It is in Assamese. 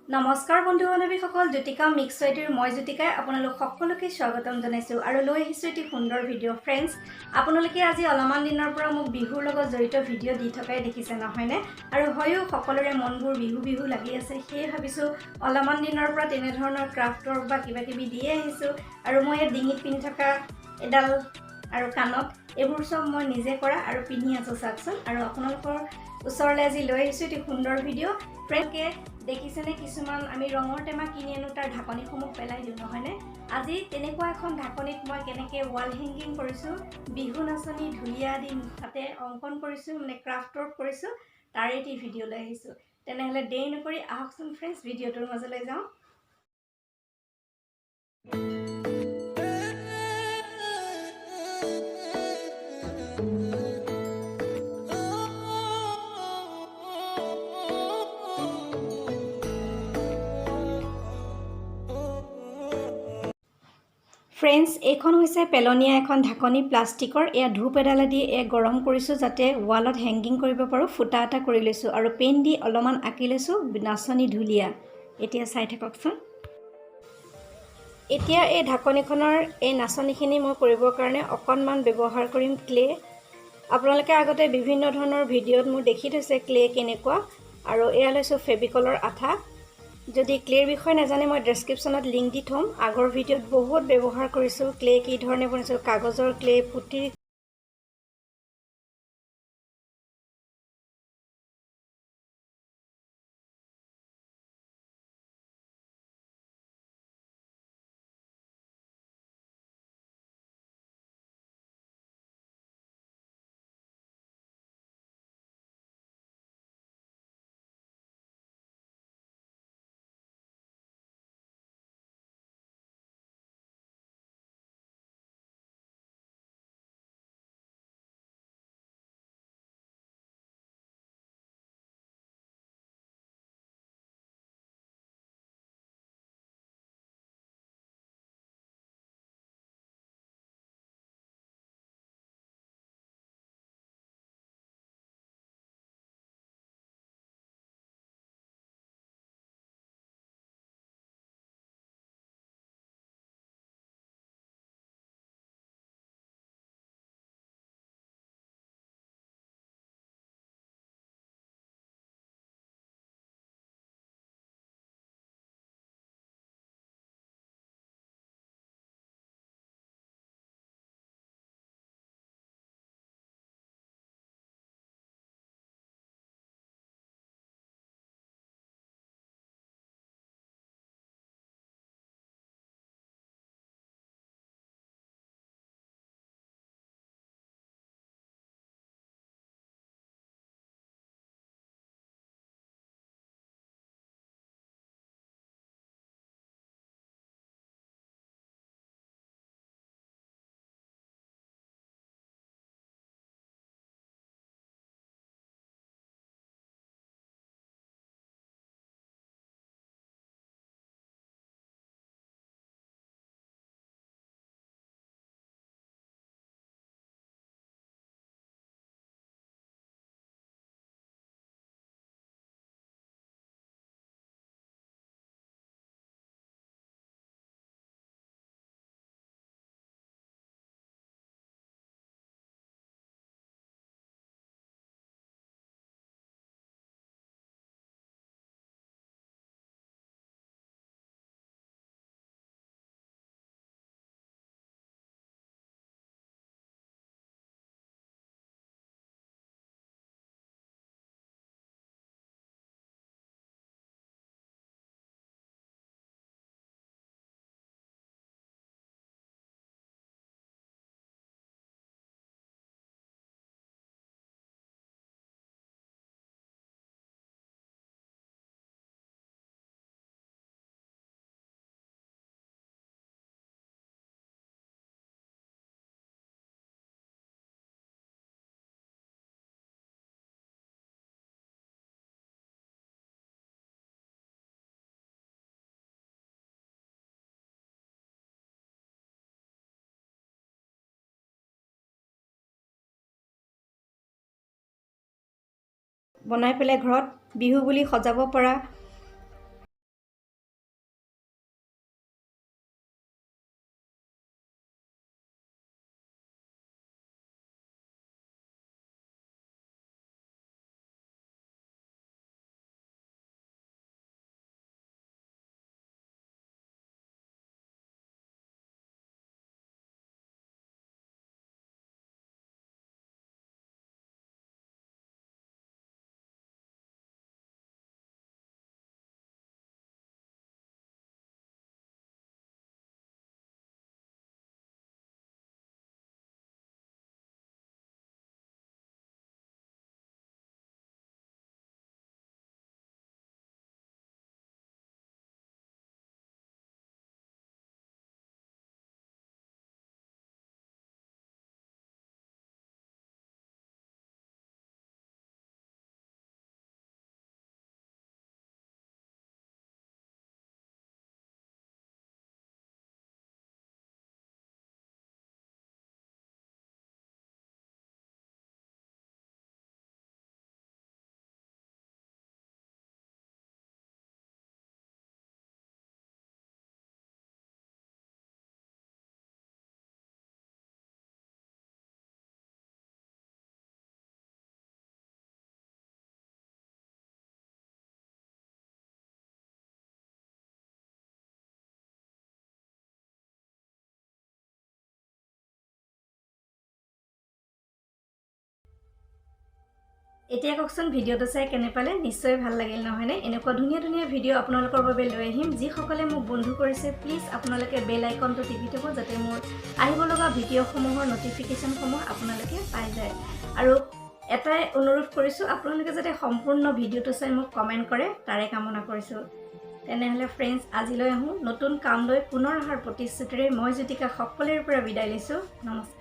নমস্কাৰ বন্ধু বান্ধৱীসকল জ্যোতিকামিক্সয়তৰ মই জ্যোতিকাই আপোনালোক সকলোকে স্বাগতম জনাইছো আৰু লৈ আহিছো এটি সুন্দৰ ভিডিঅ' ফ্ৰেণ্ডছ আপোনালোকে আজি অলপমান দিনৰ পৰা মোক বিহুৰ লগত জড়িত ভিডিঅ' দি থকাই দেখিছে নহয়নে আৰু হয়ও সকলোৰে মনবোৰ বিহু বিহু লাগি আছে সেই ভাবিছো অলপমান দিনৰ পৰা তেনে ধৰণৰ ক্ৰাফটৰ বা কিবা কিবি দি আহিছো আৰু মই ডিঙিত পিন্ধি থকা এডাল আৰু কাণত এইবোৰ সব মই নিজে কৰা আৰু পিন্ধি আছো চাকচোন আৰু আপোনালোকৰ ওচৰলৈ আজি লৈ আহিছো এটি সুন্দৰ ভিডিঅ' ফ্ৰেণ্ডকে দেখিছেনে কিছুমান আমি ৰঙৰ টেমা কিনি আনো তাৰ ঢাকনিসমূহ পেলাই দিওঁ নহয়নে আজি তেনেকুৱা এখন ঢাকনিত মই কেনেকৈ ৱাল হেংগিং কৰিছো বিহু নাচনি ঢুলীয়া আদি তাতে অংকন কৰিছো মানে ক্ৰাফট ৱৰ্ক কৰিছো তাৰ এটি ভিডিঅ' লৈ আহিছো তেনেহলে দেৰি নকৰি আহকচোন ফ্ৰেণ্ডছ ভিডিঅ'টোৰ মাজলৈ যাওঁ ফ্ৰেণ্ডছ এইখন হৈছে পেলনীয়া এখন ঢাকনি প্লাষ্টিকৰ এয়া ধূপ এডালেদি গৰম কৰিছো যাতে ৱালত হেংগিং কৰিব পাৰো ফুটা এটা কৰি লৈছো আৰু পেন দি অলপমান আঁকি লৈছো নাচনি ঢুলীয়া এতিয়া চাই থাককচোন এতিয়া এই ঢাকনিখনৰ এই নাচনিখিনি মই কৰিবৰ কাৰণে অকণমান ব্যৱহাৰ কৰিম ক্লে আপোনালোকে আগতে বিভিন্ন ধৰণৰ ভিডিঅ'ত মোৰ দেখি থৈছে ক্লে কেনেকুৱা আৰু এয়া লৈছো ফেভিকলৰ আঠা যদি ক্লেৰ বিষয়ে নাজানে মই ডেছক্ৰিপশ্যনত লিংক দি থম আগৰ ভিডিঅ'ত বহুত ব্যৱহাৰ কৰিছোঁ ক্লে কি ধৰণে বনাইছোঁ কাগজৰ ক্লে পুটিৰ বনাই পেলাই ঘৰত বিহু বুলি সজাব পৰা এতিয়া কওকচোন ভিডিঅ'টো চাই কেনে পালে নিশ্চয় ভাল লাগিল নহয়নে এনেকুৱা ধুনীয়া ধুনীয়া ভিডিঅ' আপোনালোকৰ বাবে লৈ আহিম যিসকলে মোক বন্ধু কৰিছে প্লিজ আপোনালোকে বেল আইকনটো টিপি থব যাতে মোৰ আহিব লগা ভিডিঅ'সমূহৰ নটিফিকেশ্যনসমূহ আপোনালোকে পাই যায় আৰু এটাই অনুৰোধ কৰিছোঁ আপোনালোকে যাতে সম্পূৰ্ণ ভিডিঅ'টো চাই মোক কমেণ্ট কৰে তাৰে কামনা কৰিছোঁ তেনেহ'লে ফ্ৰেণ্ডছ আজিলৈ আহোঁ নতুন কাম লৈ পুনৰ অহাৰ প্ৰতিশ্ৰুতিৰে মই জ্যোতিকা সকলোৰে পৰা বিদায় লৈছোঁ নমস্কাৰ